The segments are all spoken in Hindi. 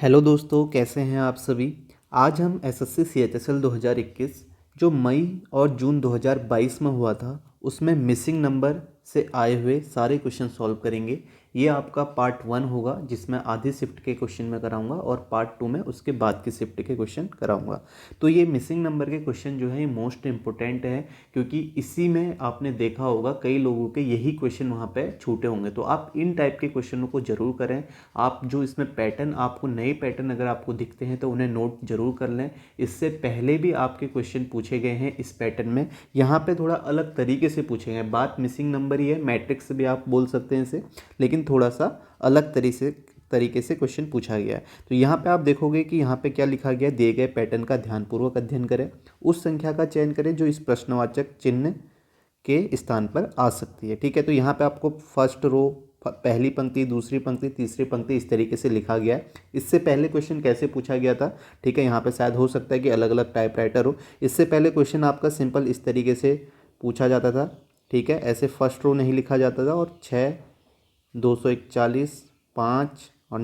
हेलो दोस्तों, कैसे हैं आप सभी। आज हम एसएससी सीएचएसएल 2021 जो मई और जून 2022 में हुआ था उसमें मिसिंग नंबर से आए हुए सारे क्वेश्चन सॉल्व करेंगे। ये आपका पार्ट 1 होगा जिसमें आधी शिफ्ट के क्वेश्चन मैं कराऊंगा और पार्ट 2 में उसके बाद की शिफ्ट के क्वेश्चन कराऊंगा। तो ये मिसिंग नंबर के क्वेश्चन जो है ये मोस्ट इंपॉर्टेंट है, क्योंकि इसी में आपने देखा होगा कई लोगों के यही क्वेश्चन वहाँ पे छूटे होंगे। तो आप इन टाइप के क्वेश्चनों को जरूर करें। आप जो इसमें पैटर्न, आपको नए पैटर्न अगर आपको दिखते हैं तो उन्हें नोट जरूर कर लें। इससे पहले भी आपके क्वेश्चन पूछे गए हैं इस पैटर्न में, यहाँ पे थोड़ा अलग तरीके से पूछे गए हैं। बात मिसिंग नंबर ही है, मैट्रिक्स भी आप बोल सकते हैं इसे, लेकिन थोड़ा सा अलग तरीके से क्वेश्चन पूछा गया है। तो यहाँ पे आप देखोगे कि यहाँ पे क्या लिखा गया है, दिए गए पैटर्न का ध्यानपूर्वक अध्ययन करें, उस संख्या का चयन करें जो इस प्रश्नवाचक चिन्ह के स्थान पर आ सकती है। ठीक है, तो यहाँ पे आपको फर्स्ट रो, पहली पंक्ति, दूसरी पंक्ति, तीसरी पंक्ति इस तरीके से लिखा गया है। इससे पहले क्वेश्चन कैसे पूछा गया था, ठीक है, यहाँ पे शायद हो सकता है कि अलग अलग टाइपराइटर हो। इससे पहले क्वेश्चन आपका सिंपल इस तरीके से पूछा जाता था। ठीक है, ऐसे फर्स्ट रो नहीं लिखा जाता था और 6, 241, 5 और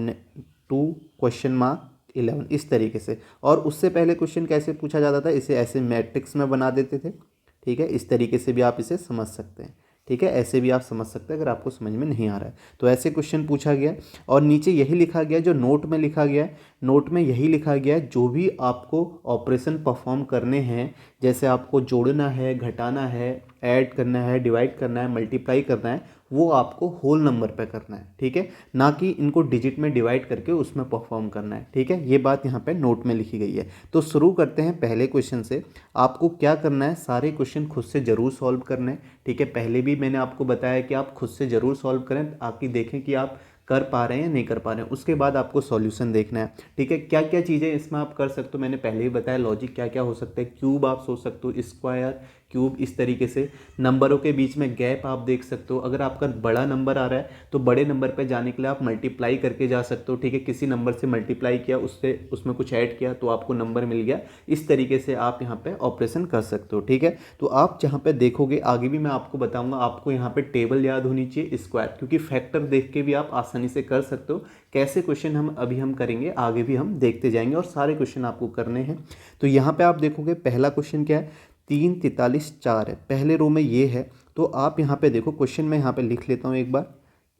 2 क्वेश्चन मार्क 11 इस तरीके से। और उससे पहले क्वेश्चन कैसे पूछा जाता था, इसे ऐसे मैट्रिक्स में बना देते थे। ठीक है, इस तरीके से भी आप इसे समझ सकते हैं। ठीक है, ऐसे भी आप समझ सकते हैं अगर आपको समझ में नहीं आ रहा है तो ऐसे क्वेश्चन पूछा गया। और नीचे यही लिखा गया जो नोट में लिखा गया है, नोट में यही लिखा गया है जो भी आपको ऑपरेशन परफॉर्म करने हैं, जैसे आपको जोड़ना है, घटाना है, ऐड करना है, डिवाइड करना है, मल्टीप्लाई करना है, वो आपको होल नंबर पे करना है। ठीक है, ना कि इनको डिजिट में डिवाइड करके उसमें परफॉर्म करना है। ठीक है, ये बात यहाँ पे नोट में लिखी गई है। तो शुरू करते हैं पहले क्वेश्चन से। आपको क्या करना है, सारे क्वेश्चन खुद से ज़रूर सॉल्व करने हैं। ठीक है, पहले भी मैंने आपको बताया कि आप खुद से ज़रूर सॉल्व करें ताकि देखें कि आप कर पा रहे हैं या नहीं कर पा रहे हैं। उसके बाद आपको सॉल्यूशन देखना है। ठीक है, क्या क्या चीज़ें इसमें आप कर सकते हो मैंने पहले ही बताया। लॉजिक क्या क्या हो सकता है, क्यूब आप सोच सकते हो, स्क्वायर, क्यूब, इस तरीके से। नंबरों के बीच में गैप आप देख सकते हो। अगर आपका बड़ा नंबर आ रहा है तो बड़े नंबर पर जाने के लिए आप मल्टीप्लाई करके जा सकते हो। ठीक है, किसी नंबर से मल्टीप्लाई किया, उससे उसमें कुछ ऐड किया तो आपको नंबर मिल गया। इस तरीके से आप यहाँ पे ऑपरेशन कर सकते हो। ठीक है, तो आप जहाँ पे देखोगे, आगे भी मैं आपको बताऊंगा, आपको यहाँ पे टेबल याद होनी चाहिए, स्क्वायर, क्योंकि फैक्टर देख के भी आप आसानी से कर सकते हो। कैसे क्वेश्चन हम करेंगे, आगे भी हम देखते जाएंगे और सारे क्वेश्चन आपको करने हैं। तो यहाँ पे आप देखोगे पहला क्वेश्चन क्या है, 3, 43, 4 है, पहले रो में ये है। तो आप यहाँ पे देखो, क्वेश्चन में यहाँ पे लिख लेता हूँ एक बार,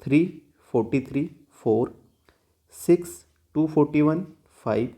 3, 43, 4, 6, 241, 5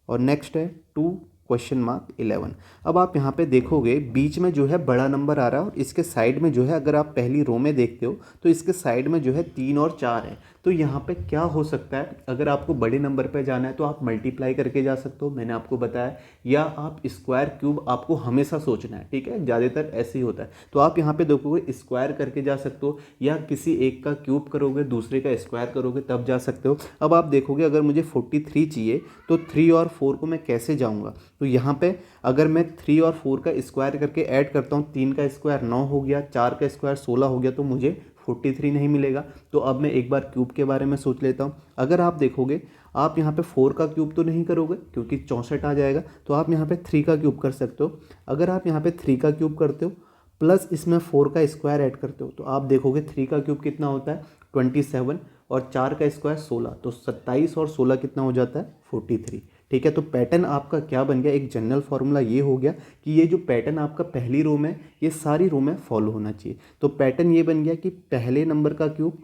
और नेक्स्ट है 2 क्वेश्चन मार्क 11। अब आप यहाँ पे देखोगे बीच में जो है बड़ा नंबर आ रहा है और इसके साइड में जो है, अगर आप पहली रो में देखते हो तो इसके साइड में जो है 3 और 4 है। तो यहाँ पे क्या हो सकता है, अगर आपको बड़े नंबर पे जाना है तो आप मल्टीप्लाई करके जा सकते हो, मैंने आपको बताया, या आप स्क्वायर, क्यूब आपको हमेशा सोचना है। ठीक है, ज़्यादातर ऐसे ही होता है। तो आप यहाँ पे देखोगे स्क्वायर करके जा सकते हो, या किसी एक का क्यूब करोगे, दूसरे का स्क्वायर करोगे, तब जा सकते हो। अब आप देखोगे अगर मुझे 43 चाहिए तो 3 और 4 को मैं कैसे जाऊँगा। तो यहाँ पे अगर मैं 3 और 4 का स्क्वायर करके ऐड करता हूँ, 3 का स्क्वायर 9 हो गया, 4 का स्क्वायर 16 हो गया, तो मुझे 43 नहीं मिलेगा। तो अब मैं एक बार क्यूब के बारे में सोच लेता हूँ। अगर आप देखोगे, आप यहाँ पे 4 का क्यूब तो नहीं करोगे क्योंकि 64 आ जाएगा, तो आप यहाँ पे 3 का क्यूब कर सकते हो। अगर आप यहाँ पे 3 का क्यूब करते हो प्लस इसमें 4 का स्क्वायर ऐड करते हो तो आप देखोगे 3 का क्यूब कितना होता है, 27, और 4 का स्क्वायर 16, तो 27 और 16 कितना हो जाता है, 43। ठीक है, तो पैटर्न आपका क्या बन गया, एक जनरल फॉर्मूला ये हो गया कि ये जो पैटर्न आपका पहली रो में, ये सारी रो में फॉलो होना चाहिए। तो पैटर्न ये बन गया कि पहले नंबर का क्यूब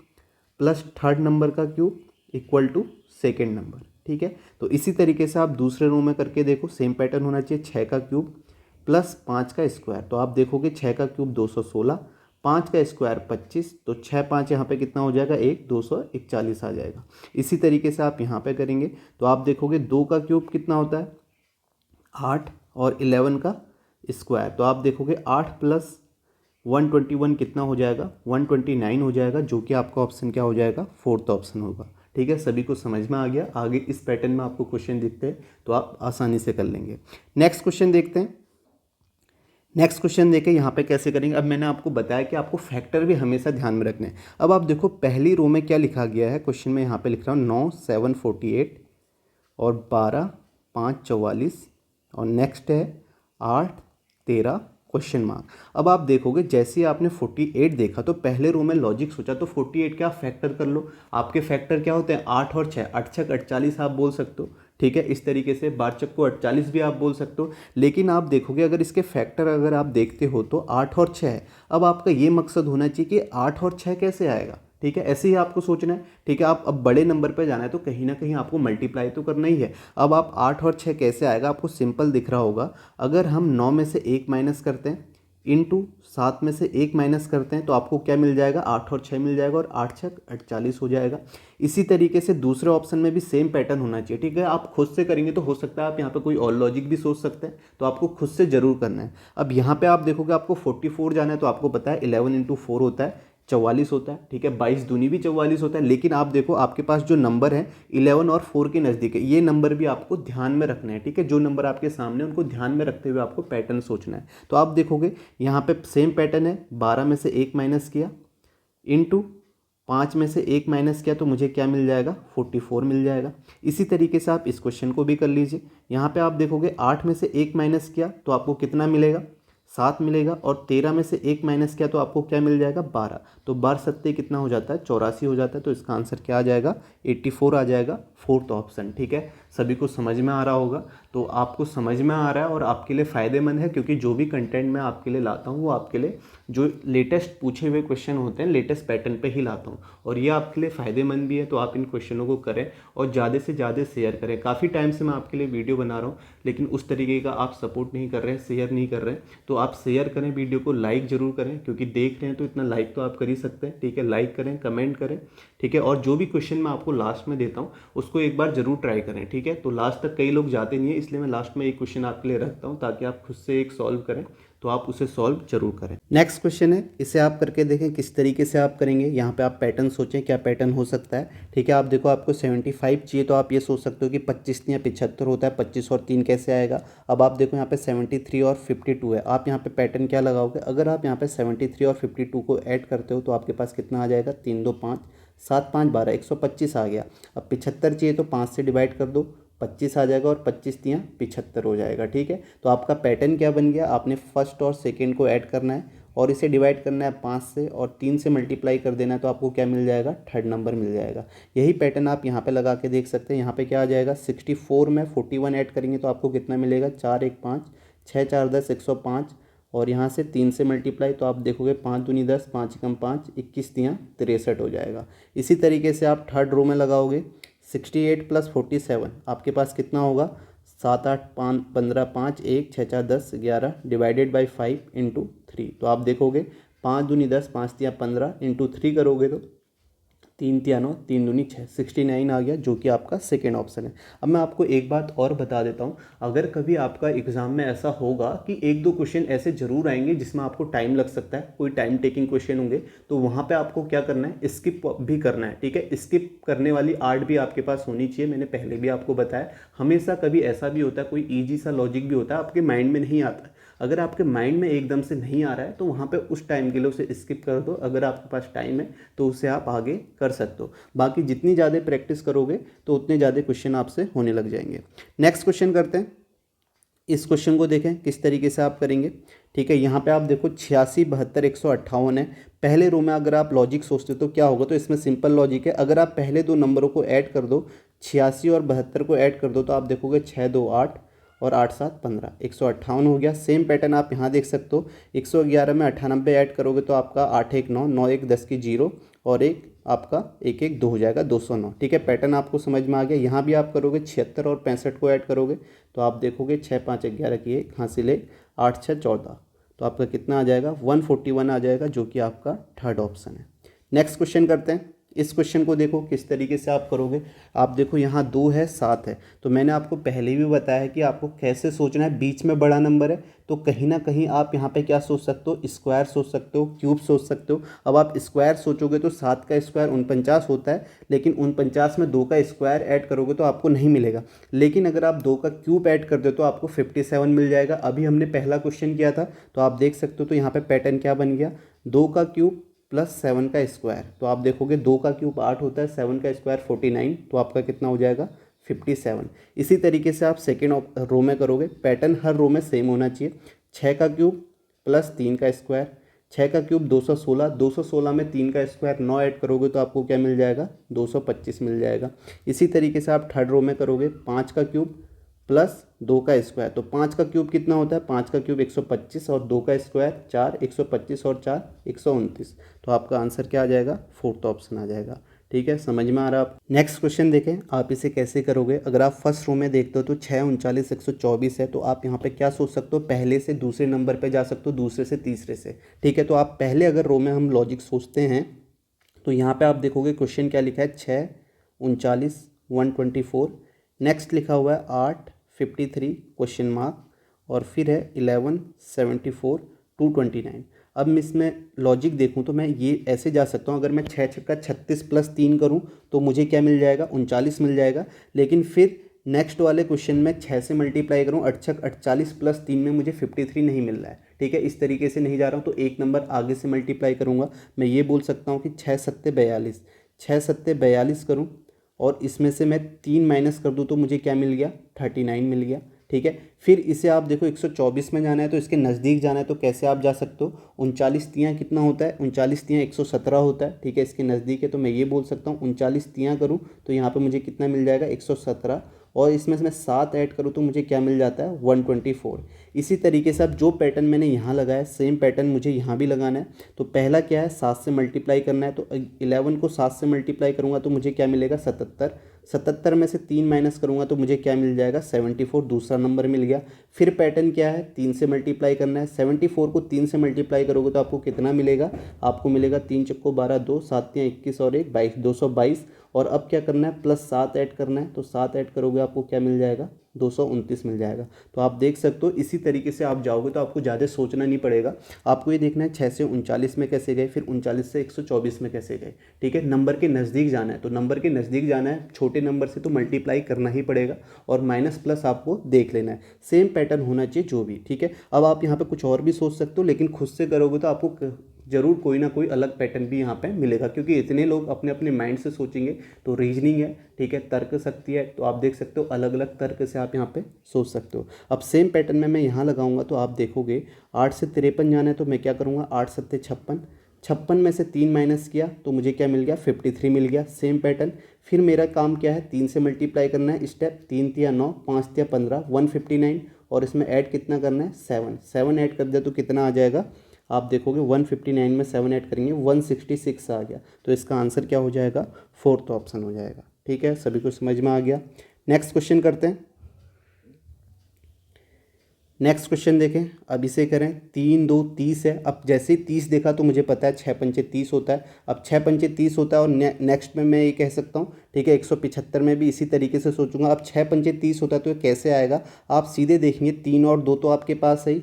प्लस थर्ड नंबर का cube equal to second number. ठीक है, तो इसी तरीके से आप दूसरे रो में करके देखो, सेम पैटर्न होना चाहिए, 6 का क्यूब प्लस 5 का स्क्वायर। तो आप देखोगे 6 का क्यूब 216, 5 का स्क्वायर 25, तो 6 5 यहाँ पे कितना हो जाएगा, 241 आ जाएगा। इसी तरीके से आप यहाँ पे करेंगे तो आप देखोगे 2 का क्यूब कितना होता है, 8, और 11 का स्क्वायर, तो आप देखोगे 8 प्लस 121 कितना हो जाएगा, 129 हो जाएगा, जो कि आपका ऑप्शन क्या हो जाएगा, फोर्थ ऑप्शन होगा। ठीक है, सभी को समझ में आ गया। आगे इस पैटर्न में आपको क्वेश्चन दिखते हैं तो आप आसानी से कर लेंगे। नेक्स्ट क्वेश्चन देखते हैं। नेक्स्ट क्वेश्चन देखें यहाँ पे कैसे करेंगे। अब मैंने आपको बताया कि आपको फैक्टर भी हमेशा ध्यान में रखने हैं। अब आप देखो पहली रो में क्या लिखा गया है, क्वेश्चन में यहाँ पे लिख रहा हूँ 9, 7, 48 और 12, 5, 44 और नेक्स्ट है 8, 13 क्वेश्चन मार्क। अब आप देखोगे जैसे ही आपने 48 देखा तो पहले रो में लॉजिक सोचा तो 48 का फैक्टर कर लो। आपके फैक्टर क्या होते हैं? 8 और 6, 8 छक 48 आप बोल सकते हो। ठीक है, इस तरीके से 12 चक को 48 भी आप बोल सकते हो। लेकिन आप देखोगे अगर इसके फैक्टर अगर आप देखते हो तो 8 और 6 है। अब आपका ये मकसद होना चाहिए कि 8 और 6 कैसे आएगा। ठीक है, ऐसे ही आपको सोचना है। ठीक है, आप अब बड़े नंबर पर जाना है तो कहीं ना कहीं आपको मल्टीप्लाई तो करना ही है। अब आप 8 और 6 कैसे आएगा आपको सिंपल दिख रहा होगा। अगर हम 9 में से 1 माइनस करते हैं इंटू 7 में से 1 माइनस करते हैं तो आपको क्या मिल जाएगा? 8 और 6 मिल जाएगा और 8 छक 48 हो जाएगा। इसी तरीके से दूसरे ऑप्शन में भी सेम पैटर्न होना चाहिए। ठीक है, आप खुद से करेंगे तो हो सकता है आप यहाँ पे कोई और लॉजिक भी सोच सकते हैं, तो आपको खुद से ज़रूर करना है। अब यहाँ पे आप देखोगे आपको 44 जाना है तो आपको पता है 11 इंटू 4 होता है 44 होता है। ठीक है, 22 दूनी भी 44 होता है। लेकिन आप देखो आपके पास जो नंबर है 11 और 4 के नज़दीक है, ये नंबर भी आपको ध्यान में रखना है। ठीक है, जो नंबर आपके सामने उनको ध्यान में रखते हुए आपको पैटर्न सोचना है। तो आप देखोगे यहाँ पे सेम पैटर्न है, 12 में से 1 माइनस किया इंटू 5 में से 1 माइनस किया तो मुझे क्या मिल जाएगा? 44 मिल जाएगा। इसी तरीके से आप इस क्वेश्चन को भी कर लीजिए। यहाँ पे आप देखोगे 8 में से 1 माइनस किया तो आपको कितना मिलेगा? 7 मिलेगा। और 13 में से 1 माइनस किया तो आपको क्या मिल जाएगा? 12। तो 12 सत्ते कितना हो जाता है? 84 हो जाता है। तो इसका आंसर क्या आ जाएगा? 84 आ जाएगा, फोर्थ ऑप्शन। ठीक है, सभी को समझ में आ रहा होगा। तो आपको समझ में आ रहा है और आपके लिए फ़ायदेमंद है, क्योंकि जो भी कंटेंट मैं आपके लिए लाता हूँ वो आपके लिए जो लेटेस्ट पूछे हुए क्वेश्चन होते हैं लेटेस्ट पैटर्न पे ही लाता हूँ, और ये आपके लिए फ़ायदेमंद भी है। तो आप इन क्वेश्चनों को करें और ज़्यादा से ज़्यादा शेयर करें। काफ़ी टाइम से मैं आपके लिए वीडियो बना रहा हूँ लेकिन उस तरीके का आप सपोर्ट नहीं कर रहे हैं, शेयर नहीं कर रहे हैं। तो आप शेयर करें, वीडियो को लाइक ज़रूर करें, क्योंकि देख रहे हैं तो इतना लाइक तो आप कर ही सकते हैं। ठीक है, लाइक करें, कमेंट करें। ठीक है, और जो भी क्वेश्चन मैं आपको लास्ट में देता हूँ उसको एक बार ज़रूर ट्राई करें। ठीक है, तो लास्ट तक कई लोग जाते नहीं है, इसलिए मैं लास्ट में एक क्वेश्चन आपके लिए रखता हूँ ताकि आप खुद से एक सॉल्व करें। तो आप उसे सॉल्व जरूर करें। नेक्स्ट क्वेश्चन है, इसे आप करके देखें किस तरीके से आप करेंगे। यहाँ पे आप पैटर्न सोचें क्या पैटर्न हो सकता है। ठीक है, आप देखो आपको 75 चाहिए तो आप ये सोच सकते हो कि 25 या 75 होता है, 25 और 3 कैसे आएगा। अब आप देखो यहाँ पे 73 और 52 है, आप यहाँ पे पैटर्न क्या लगाओगे? अगर आप यहाँ पे 73 और 52 को ऐड करते हो तो आपके पास कितना आ जाएगा? 3 2 5 7 5 12 125 आ गया। अब 75 चाहिए तो 5 से डिवाइड कर दो, 25 आ जाएगा और 25 तियाँ 75 हो जाएगा। ठीक है, तो आपका पैटर्न क्या बन गया? आपने फर्स्ट और सेकंड को ऐड करना है और इसे डिवाइड करना है 5 से और 3 से मल्टीप्लाई कर देना है, तो आपको क्या मिल जाएगा? थर्ड नंबर मिल जाएगा। यही पैटर्न आप यहाँ पे लगा के देख सकते हैं। यहाँ पे क्या आ जाएगा? 64 में 41 ऐड करेंगे तो आपको कितना मिलेगा? 4 1 5 6 4 10 105 और यहाँ से 3 से मल्टीप्लाई तो आप देखोगे 5 दूनी 10 5 एकम 5 21 तियाँ 63 हो जाएगा। इसी तरीके से आप थर्ड रो में लगाओगे 68 प्लस 47 आपके पास कितना होगा? 7 8 5 15 5 1 6 4 10 11 डिवाइडेड बाई 5 इंटू 3। तो आप देखोगे 5 दूनी 10 5 तियाँ 15 इंटू 3 करोगे तो 3 तियाँ 9 3 दूनी 6 69 आ गया, जो कि आपका सेकेंड ऑप्शन है। अब मैं आपको एक बात और बता देता हूँ, अगर कभी आपका एग्ज़ाम में ऐसा होगा कि एक दो क्वेश्चन ऐसे ज़रूर आएंगे जिसमें आपको टाइम लग सकता है, कोई टाइम टेकिंग क्वेश्चन होंगे, तो वहाँ पे आपको क्या करना है? स्किप भी करना है। ठीक है, स्किप करने वाली आर्ट भी आपके पास होनी चाहिए। मैंने पहले भी आपको बताया, हमेशा कभी ऐसा भी होता है कोई ईजी सा लॉजिक भी होता है आपके माइंड में नहीं आता है। अगर आपके माइंड में एकदम से नहीं आ रहा है तो वहाँ पे उस टाइम के लिए उसे स्किप कर दो। अगर आपके पास टाइम है तो उसे आप आगे कर सकते हो। बाकी जितनी ज़्यादा प्रैक्टिस करोगे तो उतने ज़्यादा क्वेश्चन आपसे होने लग जाएंगे। नेक्स्ट क्वेश्चन करते हैं। इस क्वेश्चन को देखें किस तरीके से आप करेंगे। ठीक है, यहाँ पे आप देखो 86 72 158 है। पहले रो में अगर आप लॉजिक सोचते हो तो क्या होगा? तो इसमें सिंपल लॉजिक है, अगर आप पहले दो नंबरों को ऐड कर दो, 86 और 72 को ऐड कर दो तो आप देखोगे 6 2 8 और 8 7 15 158 हो गया। सेम पैटर्न आप यहाँ देख सकते हो, 111 में 98 ऐड करोगे तो आपका 8 1 9 9 1 10 की 0 और एक आपका 1 1 2 हो जाएगा 209। ठीक है, पैटर्न आपको समझ में आ गया। यहाँ भी आप करोगे 76 और 65 को ऐड करोगे तो आप देखोगे 6 5 11 की 1 हासिल 1 8 6 14, तो आपका कितना आ जाएगा? 141 आ जाएगा, जो कि आपका थर्ड ऑप्शन है। नेक्स्ट क्वेश्चन करते हैं। इस क्वेश्चन को देखो किस तरीके से आप करोगे। आप देखो यहाँ 2 है 7 है, तो मैंने आपको पहले भी बताया है कि आपको कैसे सोचना है। बीच में बड़ा नंबर है तो कहीं ना कहीं आप यहाँ पे क्या सोच सकते हो? स्क्वायर सोच सकते हो, क्यूब सोच सकते हो। अब आप स्क्वायर सोचोगे तो 7 का स्क्वायर 49 होता है, लेकिन 49 में 2 का स्क्वायर ऐड करोगे तो आपको नहीं मिलेगा। लेकिन अगर आप 2 का क्यूब ऐड कर दो तो आपको 57 मिल जाएगा। अभी हमने पहला क्वेश्चन किया था तो आप देख सकते हो, तो यहाँ पे पैटर्न क्या बन गया? 2 का क्यूब प्लस 7 का स्क्वायर। तो आप देखोगे 2 का क्यूब 8 होता है, 7 का स्क्वायर 49, तो आपका कितना हो जाएगा? 57। इसी तरीके से आप सेकेंड रो में करोगे, पैटर्न हर रो में सेम होना चाहिए। 6 का क्यूब प्लस 3 का स्क्वायर, 6 का क्यूब 216, 216 में 3 का स्क्वायर 9 ऐड करोगे तो आपको क्या मिल जाएगा, 225 मिल जाएगा। इसी तरीके से आप थर्ड रो में करोगे, 5 का क्यूब प्लस 2 का स्क्वायर, तो 5 का क्यूब कितना होता है, 5 का क्यूब 125 और 2 का स्क्वायर 4, 125 और 4 129। तो आपका आंसर क्या आ जाएगा, फोर्थ ऑप्शन आ जाएगा। ठीक है, समझ में आ रहा है आप। नेक्स्ट क्वेश्चन देखें आप इसे कैसे करोगे। अगर आप फर्स्ट रो में देखते हो तो 6 39 124 है, तो आप यहाँ पे क्या सोच सकते हो, पहले से दूसरे नंबर पे जा सकते हो, दूसरे से तीसरे से। ठीक है, तो आप पहले अगर रो में हम लॉजिक सोचते हैं तो यहाँ पे आप देखोगे क्वेश्चन क्या लिखा है, 6 39 124, नेक्स्ट लिखा हुआ है 8 53 क्वेश्चन मार्क, और फिर है 11 74 229। अब मैं इसमें लॉजिक देखूं तो मैं ये ऐसे जा सकता हूं, अगर मैं 6 छक्का 36 प्लस 3 करूं तो मुझे क्या मिल जाएगा, 39 मिल जाएगा। लेकिन फिर नेक्स्ट वाले क्वेश्चन में 6 से मल्टीप्लाई करूं, 8 छक 48 प्लस 3 में मुझे 53 नहीं मिल रहा है। ठीक है, इस तरीके से नहीं जा रहा हूं, तो एक नंबर आगे से मल्टीप्लाई करूंगा। मैं ये बोल सकता हूँ कि 6 सत्ते 42, 6 सत्ते 42 करूँ और इसमें से मैं 3 माइनस कर दूँ तो मुझे क्या मिल गया, 39 मिल गया। ठीक है, फिर इसे आप देखो 124 में जाना है तो इसके नज़दीक जाना है, तो कैसे आप जा सकते हो, 39 तियाँ कितना होता है, 39 तियाँ 117 होता है। ठीक है, इसके नज़दीक है तो मैं ये बोल सकता हूँ 39 तियाँ करूँ तो यहाँ पे मुझे कितना मिल जाएगा, 117, और इसमें से मैं 7 ऐड करूँ तो मुझे क्या मिल जाता है, 124। इसी तरीके से अब जो पैटर्न मैंने यहाँ लगाया सेम पैटर्न मुझे यहाँ भी लगाना है। तो पहला क्या है, 7 से मल्टीप्लाई करना है, तो 11 को 7 से मल्टीप्लाई करूँगा तो मुझे क्या मिलेगा, 77, 77 में से 3 माइनस करूँगा तो मुझे क्या मिल जाएगा, 74, दूसरा नंबर मिल गया। फिर पैटर्न क्या है, 3 से मल्टीप्लाई करना है, 74 को 3 से मल्टीप्लाई करोगे तो आपको कितना मिलेगा, आपको मिलेगा 3 चक्को 12, 2 7 21 और 1 22, 222। और अब क्या करना है, प्लस 7 ऐड करना है, तो 7 ऐड करोगे आपको क्या मिल जाएगा, 229 मिल जाएगा। तो आप देख सकते हो इसी तरीके से आप जाओगे तो आपको ज़्यादा सोचना नहीं पड़ेगा। आपको ये देखना है 6 से 39 में कैसे गए, फिर 39 से 124 में कैसे गए। ठीक है, नंबर के नज़दीक जाना है, तो नंबर के नज़दीक जाना है, छोटे नंबर से तो मल्टीप्लाई करना ही पड़ेगा, और माइनस प्लस आपको देख लेना है, सेम पैटर्न होना चाहिए जो भी। ठीक है, अब आप यहाँ पे कुछ और भी सोच सकते हो, लेकिन खुद से करोगे तो आपको ज़रूर कोई ना कोई अलग पैटर्न भी यहाँ पे मिलेगा, क्योंकि इतने लोग अपने अपने माइंड से सोचेंगे तो रीजनिंग है। ठीक है, तर्क शक्ति है, तो आप देख सकते हो अलग अलग तर्क से आप यहाँ पे सोच सकते हो। अब सेम पैटर्न में मैं यहाँ लगाऊंगा तो आप देखोगे 8 से 53 जाना है, तो मैं क्या करूँगा, 8 सत्ते 56, 56 में से 3 माइनस किया तो मुझे क्या मिल गया, 53 मिल गया, सेम पैटर्न। फिर मेरा काम क्या है, 3 से मल्टीप्लाई करना है, स्टेप 3 तिया 9, 5 तिया 15, 159, और इसमें ऐड कितना करना है, 7, 7 ऐड कर दिया तो कितना आ जाएगा, आप देखोगे 159 में 7 ऐड करेंगे 166 आ गया। तो इसका आंसर क्या हो जाएगा, फोर्थ ऑप्शन हो जाएगा। ठीक है, सभी को समझ में आ गया। नेक्स्ट क्वेश्चन करते हैं। नेक्स्ट क्वेश्चन देखें, अब इसे करें, 3 2 30 है। अब जैसे ही 30 देखा तो मुझे पता है 6 पंचे 30 होता है। अब 6 पंचे 30 होता है, और नेक्स्ट में मैं ये कह सकता हूँ, ठीक है, 175 में भी इसी तरीके से सोचूंगा। अब 6 पंचे 30 होता है तो ये कैसे आएगा, आप सीधे देखेंगे 3 और 2 तो आपके पास है,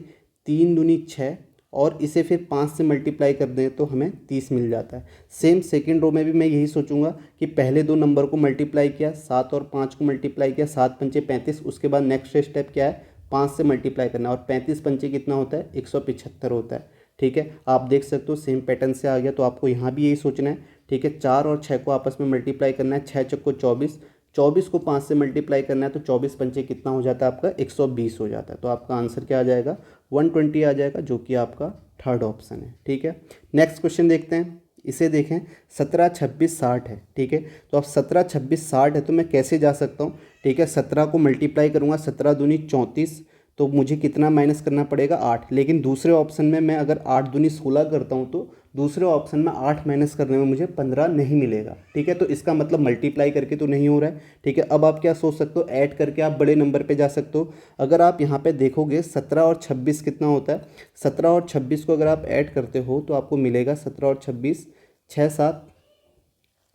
3 दूनी 6, और इसे फिर 5 से मल्टीप्लाई कर दें तो हमें 30 मिल जाता है। सेम सेकंड रो में भी मैं यही सोचूंगा कि पहले दो नंबर को मल्टीप्लाई किया, 7 और 5 को मल्टीप्लाई किया, 7 पंचे 35, उसके बाद नेक्स्ट स्टेप क्या है, 5 से मल्टीप्लाई करना, और 35 पंचे कितना होता है, 175 होता है। ठीक है, आप देख सकते हो सेम पैटर्न से आ गया, तो आपको यहाँ भी यही सोचना है। ठीक है, 4 और 6 को आपस में मल्टीप्लाई करना है, 6 चक्को 24, 24 को 5 से मल्टीप्लाई करना है, तो 24 पंचे कितना हो जाता है आपका, 120 हो जाता है। तो आपका आंसर क्या आ जाएगा, 120 आ जाएगा, जो कि आपका थर्ड ऑप्शन है। ठीक है, नेक्स्ट क्वेश्चन देखते हैं। इसे देखें, 17 26 60 है। ठीक है, तो अब 17 26 60 है तो मैं कैसे जा सकता हूँ, ठीक है, 17 को मल्टीप्लाई करूँगा, 17 दूनी 34, तो मुझे कितना माइनस करना पड़ेगा, 8। लेकिन दूसरे ऑप्शन में मैं अगर 8 दूनी 16 करता हूँ तो दूसरे ऑप्शन में 8 माइनस करने में मुझे 15 नहीं मिलेगा। ठीक है, तो इसका मतलब मल्टीप्लाई करके तो नहीं हो रहा है। ठीक है, अब आप क्या सोच सकते हो, ऐड करके आप बड़े नंबर पे जा सकते हो। अगर आप यहाँ पे देखोगे 17 और 26 कितना होता है, 17 और 26 को अगर आप ऐड करते हो तो आपको मिलेगा 17 और 26 6 7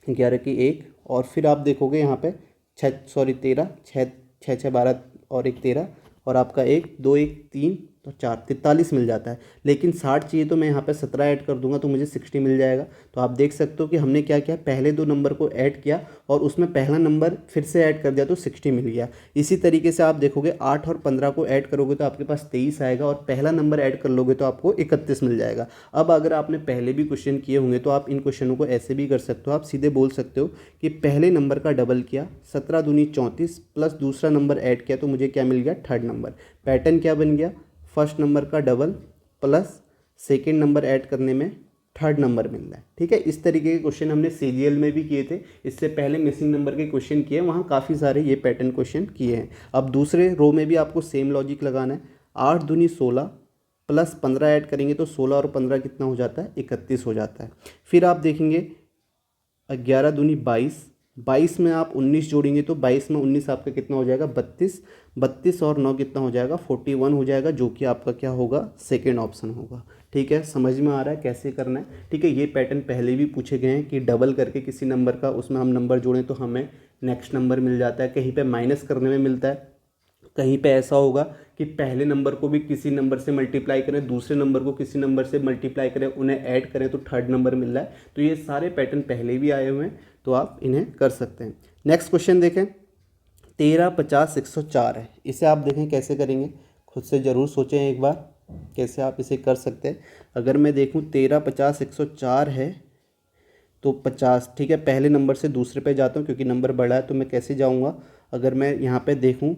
11 की 1, और फिर आप देखोगे यहाँ पे 13 6 6 6 12 और 1 13, और आपका 1 2 1 3 तो 4 43 मिल जाता है। लेकिन 60 चाहिए तो मैं यहाँ पे 17 ऐड कर दूंगा तो मुझे 60 मिल जाएगा। तो आप देख सकते हो कि हमने क्या किया, पहले दो नंबर को ऐड किया और उसमें पहला नंबर फिर से ऐड कर दिया तो 60 मिल गया। इसी तरीके से आप देखोगे 8 और 15 को ऐड करोगे तो आपके पास 23 आएगा, और पहला नंबर ऐड कर लोगे तो आपको 31 मिल जाएगा। अब अगर आपने पहले भी क्वेश्चन किए होंगे तो आप इन क्वेश्चनों को ऐसे भी कर सकते हो। आप सीधे बोल सकते हो कि पहले नंबर का डबल किया, 17 दूनी 34 प्लस दूसरा नंबर ऐड किया तो मुझे क्या मिल गया, थर्ड नंबर। पैटर्न क्या बन गया, फर्स्ट नंबर का double plus second number add करने में थर्ड नंबर मिल रहा है। ठीक है, इस तरीके के क्वेश्चन हमने सीजीएल में भी किए थे, इससे पहले मिसिंग नंबर के क्वेश्चन किए, वहाँ काफ़ी सारे ये पैटर्न क्वेश्चन किए हैं। अब दूसरे रो में भी आपको सेम लॉजिक लगाना है। 8 दूनी 16 प्लस 15 ऐड करेंगे तो 16 और 15 कितना हो जाता है, 31 हो जाता है। फिर आप देखेंगे 11 दूनी 22, 22 में आप 19 जोड़ेंगे तो 22 में 19 आपका कितना हो जाएगा, 32, 32 और 9 कितना हो जाएगा, 41 हो जाएगा, जो कि आपका क्या होगा, सेकेंड ऑप्शन होगा। ठीक है, समझ में आ रहा है कैसे करना है। ठीक है, ये पैटर्न पहले भी पूछे गए हैं कि डबल करके किसी नंबर का उसमें हम नंबर जोड़ें तो हमें नेक्स्ट नंबर मिल जाता है, कहीं पे माइनस करने में मिलता है, कहीं पे ऐसा होगा कि पहले नंबर को भी किसी नंबर से मल्टीप्लाई करें, दूसरे नंबर को किसी नंबर से मल्टीप्लाई करें, उन्हें ऐड करें तो थर्ड नंबर मिल रहा है। तो ये सारे पैटर्न पहले भी आए हुए हैं, तो आप इन्हें कर सकते हैं। नेक्स्ट क्वेश्चन देखें, 13, 50, 104 है। इसे आप देखें कैसे करेंगे, खुद से ज़रूर सोचें एक बार कैसे आप इसे कर सकते हैं। अगर मैं देखूं 13, 50, 104 है तो 50, ठीक है, पहले नंबर से दूसरे पे जाता हूं क्योंकि नंबर बड़ा है, तो मैं कैसे जाऊंगा, अगर मैं यहाँ पे देखूं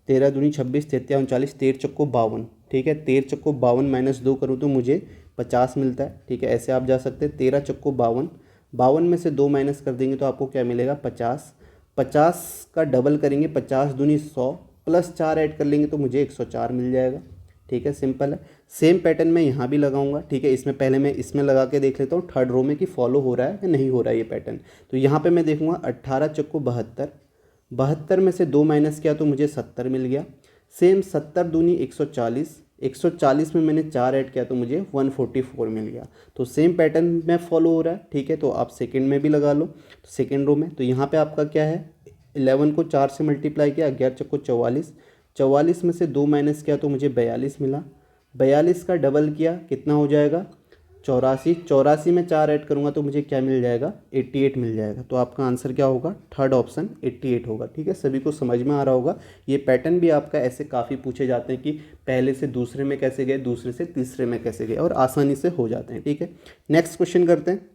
13 दूनी 26, 33 39, 13 चक्को 52, ठीक है, 13 चक्को 52 माइनस 2 करूँ तो मुझे 50 मिलता है। ठीक है, ऐसे आप जा सकते हैं। 13 चक्को 52, 52 में से 2 माइनस कर देंगे तो आपको क्या मिलेगा, 50, 50 का डबल करेंगे, 50 दूनी 100 प्लस 4 ऐड कर लेंगे तो मुझे 104 मिल जाएगा। ठीक है, सिंपल है। सेम पैटर्न मैं यहाँ भी लगाऊंगा। ठीक है, इसमें पहले मैं इसमें लगा के देख लेता हूँ थर्ड रो में कि फॉलो हो रहा है या नहीं हो रहा है ये पैटर्न। तो यहाँ पे मैं देखूंगा 18 चक्को 72, 72 में से 2 माइनस किया तो मुझे 70 मिल गया। सेम 70 दूनी 140, 140 में मैंने 4 ऐड किया तो मुझे 144 मिल गया। तो सेम पैटर्न में फॉलो हो रहा है। ठीक है, तो आप सेकंड में भी लगा लो, तो सेकंड रो में तो यहाँ पे आपका क्या है, 11 को 4 से मल्टीप्लाई किया, 11 चक्को 44, 44 में से 2 माइनस किया तो मुझे 42 मिला, 42 का डबल किया कितना हो जाएगा, 84, 84 में 4 ऐड करूँगा तो मुझे क्या मिल जाएगा, 88 मिल जाएगा। तो आपका आंसर क्या होगा, थर्ड ऑप्शन 88 होगा। ठीक है, सभी को समझ में आ रहा होगा। ये पैटर्न भी आपका ऐसे काफ़ी पूछे जाते हैं कि पहले से दूसरे में कैसे गए, दूसरे से तीसरे में कैसे गए, और आसानी से हो जाते हैं। ठीक है, नेक्स्ट क्वेश्चन करते हैं।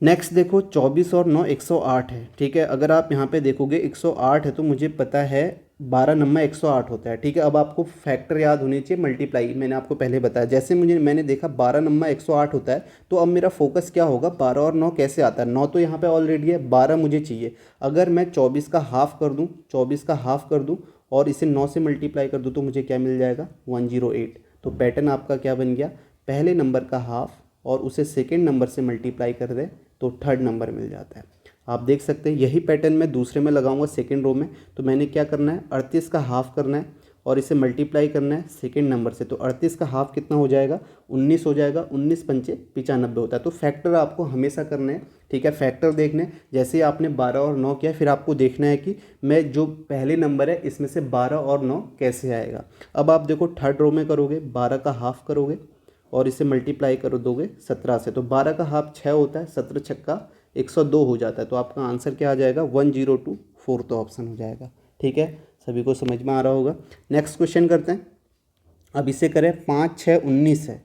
नेक्स्ट देखो 24 और 9 108 है। ठीक है, अगर आप यहाँ पे देखोगे 108 है तो मुझे पता है 12 नंबर 108 होता है। ठीक है, अब आपको फैक्टर याद होने चाहिए, मल्टीप्लाई मैंने आपको पहले बताया। जैसे मैंने देखा 12 नंबर 108 होता है तो अब मेरा फोकस क्या होगा, 12 और 9 कैसे आता है, 9 तो यहाँ पे ऑलरेडी है, 12 मुझे चाहिए। अगर मैं 24 का हाफ कर दूँ, 24 का हाफ कर दूँ और इसे 9 से मल्टीप्लाई कर दूँ तो मुझे क्या मिल जाएगा, 108। तो पैटर्न आपका क्या बन गया, पहले नंबर का हाफ और उसे सेकेंड नंबर से मल्टीप्लाई कर दे तो थर्ड नंबर मिल जाता है। आप देख सकते हैं यही पैटर्न मैं दूसरे में लगाऊंगा सेकेंड रो में। तो मैंने क्या करना है, 38 का हाफ करना है और इसे मल्टीप्लाई करना है सेकेंड नंबर से। तो 38 का हाफ कितना हो जाएगा, 19 हो जाएगा, 19 पंचे 95 होता है। तो फैक्टर आपको हमेशा करना है। ठीक है, फैक्टर देखने जैसे ही आपने 12 और 9 किया, फिर आपको देखना है कि मैं जो पहले नंबर है इसमें से 12 और 9 कैसे आएगा। अब आप देखो थर्ड रो में करोगे, 12 का हाफ करोगे और इसे मल्टीप्लाई कर दोगे 17 से, तो 12 का हाफ 6 होता है, 17 छक्का 102 हो जाता है। तो आपका आंसर क्या आ जाएगा, 102, फोर्थ ऑप्शन हो जाएगा। ठीक है, सभी को समझ में आ रहा होगा। नेक्स्ट क्वेश्चन करते हैं। अब इसे करें 5, 6, 19 है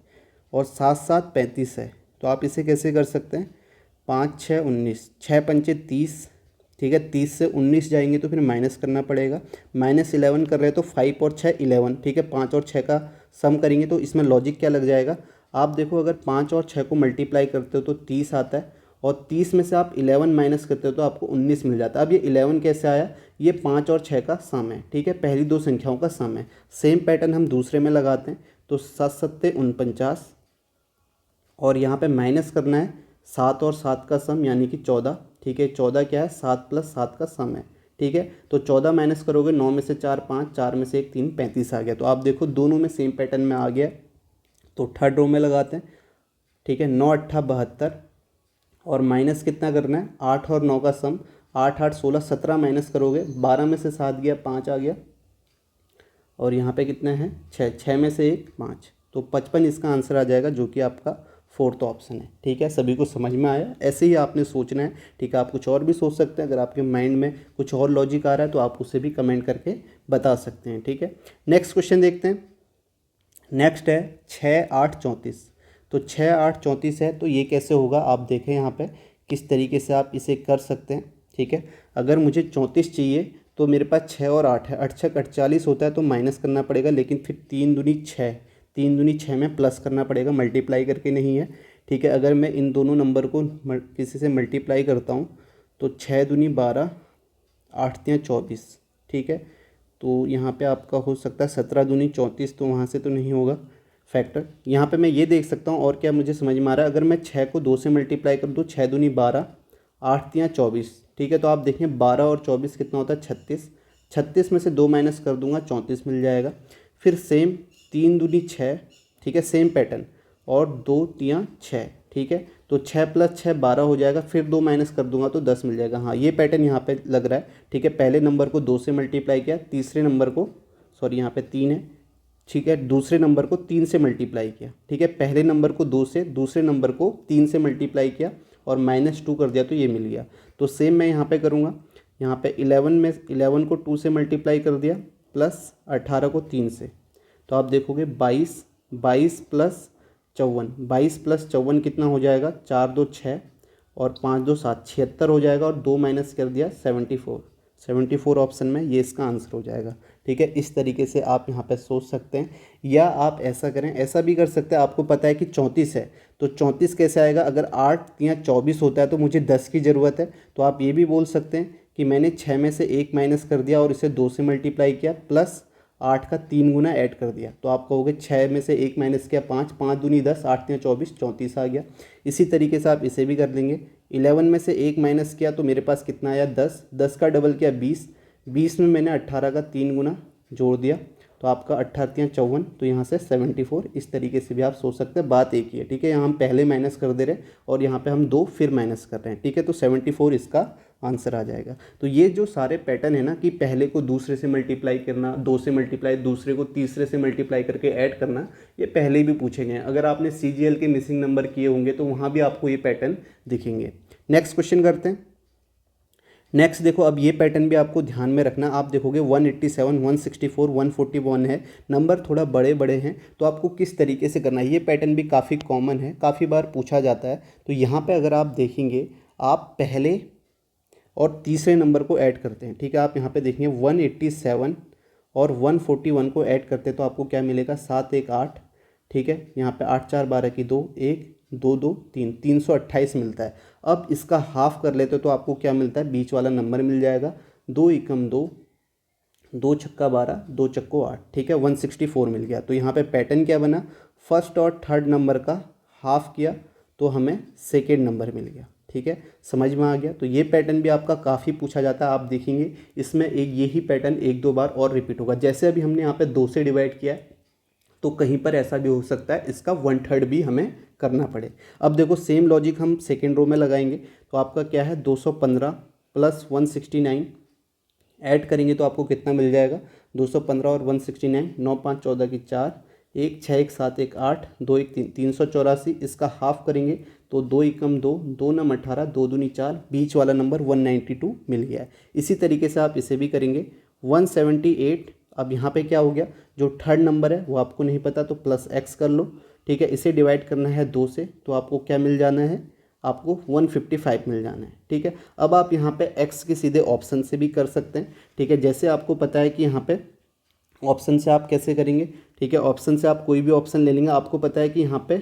और 7, 7, 35 है। तो आप इसे कैसे कर सकते हैं, 5, 6, 19, 6 पंचे 30। ठीक है, 30 से 19 जाएंगे तो फिर माइनस करना पड़ेगा, -11 कर रहे हैं तो 5 और 6 11। ठीक है, 5 और 6 का सम करेंगे तो इसमें लॉजिक क्या लग जाएगा, आप देखो अगर 5 और 6 को मल्टीप्लाई करते हो तो 30 आता है और 30 में से आप 11 माइनस करते हो तो आपको 19 मिल जाता है। अब ये 11 कैसे आया, ये 5 और 6 का सम है। ठीक है, पहली दो संख्याओं का सम है। सेम पैटर्न हम दूसरे में लगाते हैं। तो 7 7 49 और यहाँ पे माइनस करना है 7 और 7 का सम यानी कि 14। ठीक है, 14 क्या है, 7 + 7 का सम है। ठीक है, तो 14 माइनस करोगे, 9 में से 4 5, 4 में से 1 3, 35 आ गया। तो आप देखो दोनों में सेम पैटर्न में आ गया। तो थर्ड रो में लगाते हैं। ठीक है, 9 8 72 और माइनस कितना करना है, 8 और 9 का सम, 8 8 16, 17 माइनस करोगे, 12 में से 7 गया, 5 आ गया और यहाँ पे कितना है, 6, 6 में से 1 5, तो 55 इसका आंसर आ जाएगा, जो कि आपका फोर्थ ऑप्शन है। ठीक है, सभी को समझ में आया। ऐसे ही आपने सोचना है। ठीक है, आप कुछ और भी सोच सकते हैं, अगर आपके माइंड में कुछ और लॉजिक आ रहा है तो आप उसे भी कमेंट करके बता सकते हैं। ठीक है, नेक्स्ट क्वेश्चन देखते हैं। नेक्स्ट है 6 8 34। तो 6 8 34 है, तो ये कैसे होगा, आप देखें यहाँ पे किस तरीके से आप इसे कर सकते हैं। ठीक है, अगर मुझे 34 चाहिए तो मेरे पास 6 और 8 है, 8 6 48 होता है तो माइनस करना पड़ेगा, लेकिन फिर 3 दूनी 6, 3 दूनी 6 में प्लस करना पड़ेगा, मल्टीप्लाई करके नहीं है, ठीक है। अगर मैं इन दोनों नंबर को किसी से मल्टीप्लाई करता हूँ तो 6 दूनी 12, 8 तियाँ 24, ठीक है। तो यहाँ पे आपका हो सकता है 17 दूनी 34, तो वहाँ से तो नहीं होगा फैक्टर। यहाँ पे मैं ये देख सकता हूँ, और क्या मुझे समझ में आ रहा है, अगर मैं 6 को 2 से मल्टीप्लाई कर दूँ, 6 दूनी 12, 8 तियाँ 24, ठीक है। तो आप देखें 12 और 24 कितना होता है, 36, 36 में से 2 माइनस कर दूंगा, 34 मिल जाएगा। फिर सेम 3 दूनी 6, ठीक है, सेम पैटर्न, और 2 तियाँ 6, ठीक है। तो 6 + 6 12 हो जाएगा, फिर 2 माइनस कर दूंगा तो 10 मिल जाएगा। हाँ, ये पैटर्न यहाँ पे लग रहा है, ठीक है। पहले नंबर को 2 से मल्टीप्लाई किया, तीसरे नंबर को, सॉरी यहाँ पे 3 है, ठीक है, दूसरे नंबर को 3 से मल्टीप्लाई किया, ठीक है। पहले नंबर को 2 से, दूसरे नंबर को 3 से मल्टीप्लाई किया और -2 कर दिया तो ये मिल गया। तो सेम मैं यहाँ पे करूँगा, यहाँ पे 11 को 2 से मल्टीप्लाई कर दिया, प्लस 18 को 3 से, तो आप देखोगे 22 + 54, 22 + 54 कितना हो जाएगा, 4 2 6 और 5 2 7, 76 हो जाएगा, और 2 माइनस कर दिया 74 ऑप्शन में ये इसका आंसर हो जाएगा, ठीक है। इस तरीके से आप यहाँ पे सोच सकते हैं, या आप ऐसा करें, ऐसा भी कर सकते हैं। आपको पता है कि 34 है, तो 34 कैसे आएगा, अगर 8 या 24 होता है तो मुझे 10 की ज़रूरत है, तो आप ये भी बोल सकते हैं कि मैंने 6 में से 1 माइनस कर दिया और इसे 2 से मल्टीप्लाई किया, प्लस 8 का 3 गुना ऐड कर दिया। तो आप कहोगे 6 में से 1 माइनस किया 5, 5 दूनी 10, 8 या 24, 34 आ गया। इसी तरीके से आप इसे भी कर लेंगे। 11 में से 1 माइनस किया तो मेरे पास कितना आया, 10, 10 का डबल किया 20, 20 में मैंने 18 का 3 गुना जोड़ दिया, तो आपका 18 या 54, तो यहाँ से 74। इस तरीके से भी आप सोच सकते हैं, बात एक ही है, ठीक है। यहाँ हम पहले माइनस कर दे रहे हैं और यहाँ पे हम 2 फिर माइनस कर रहे हैं, ठीक है। तो 74 इसका आंसर आ जाएगा। तो ये जो सारे पैटर्न है ना, कि पहले को दूसरे से मल्टीप्लाई करना, 2 से मल्टीप्लाई, दूसरे को तीसरे से मल्टीप्लाई करके ऐड करना, ये पहले भी पूछे गए हैं। अगर आपने CGL के मिसिंग नंबर किए होंगे तो वहाँ भी आपको ये पैटर्न दिखेंगे। नेक्स्ट क्वेश्चन करते हैं। नेक्स्ट देखो, अब ये पैटर्न भी आपको ध्यान में रखना। आप देखोगे 187, 164, 141 है, नंबर थोड़ा बड़े बड़े हैं, तो आपको किस तरीके से करना है। ये पैटर्न भी काफ़ी कॉमन है, काफ़ी बार पूछा जाता है। तो यहाँ पे अगर आप देखेंगे, आप पहले और तीसरे नंबर को ऐड करते हैं, ठीक है। आप यहाँ पे देखेंगे 187 और 141 को ऐड करते हैं तो आपको क्या मिलेगा, 7 1 8, ठीक है। यहाँ पे 8 4 12 की 2, 1 2 2 3, 328 मिलता है। अब इसका हाफ कर लेते तो आपको क्या मिलता है, बीच वाला नंबर मिल जाएगा, 2 एकम 2, 2 छक्का 12, 2 चक्को 8, ठीक है, 164 मिल गया। तो यहाँ पे पैटर्न क्या बना, फर्स्ट और थर्ड नंबर का हाफ किया तो हमें सेकेंड नंबर मिल गया, ठीक है। समझ में आ गया। तो ये पैटर्न भी आपका काफ़ी पूछा जाता है। आप देखेंगे इसमें एक यही पैटर्न 1 2 बार और रिपीट होगा। जैसे अभी हमने यहाँ पे 2 से डिवाइड किया है, तो कहीं पर ऐसा भी हो सकता है इसका 1/3 भी हमें करना पड़े। अब देखो सेम लॉजिक हम सेकेंड रो में लगाएंगे। तो आपका क्या है, 215 + 169 ऐड करेंगे तो आपको कितना मिल जाएगा, 215 और 169, 9 5 14 की 4, 1 6 1 7 1 8, 2 1 3, 384। इसका हाफ करेंगे तो 2 एकम 2, 2 9 18, 2 दूनी 4, बीच वाला नंबर 192 मिल गया है। इसी तरीके से आप इसे भी करेंगे, 178। अब यहाँ पे क्या हो गया, जो थर्ड नंबर है वो आपको नहीं पता तो +x कर लो, ठीक है। इसे डिवाइड करना है 2 से तो आपको क्या मिल जाना है, आपको 155 मिल जाना है, ठीक है। अब आप यहाँ पे x के सीधे ऑप्शन से भी कर सकते हैं, ठीक है। जैसे आपको पता है कि यहाँ पे ऑप्शन से आप कैसे करेंगे, ठीक है। ऑप्शन से आप कोई भी ऑप्शन ले लेंगे। आपको पता है कि यहाँ पे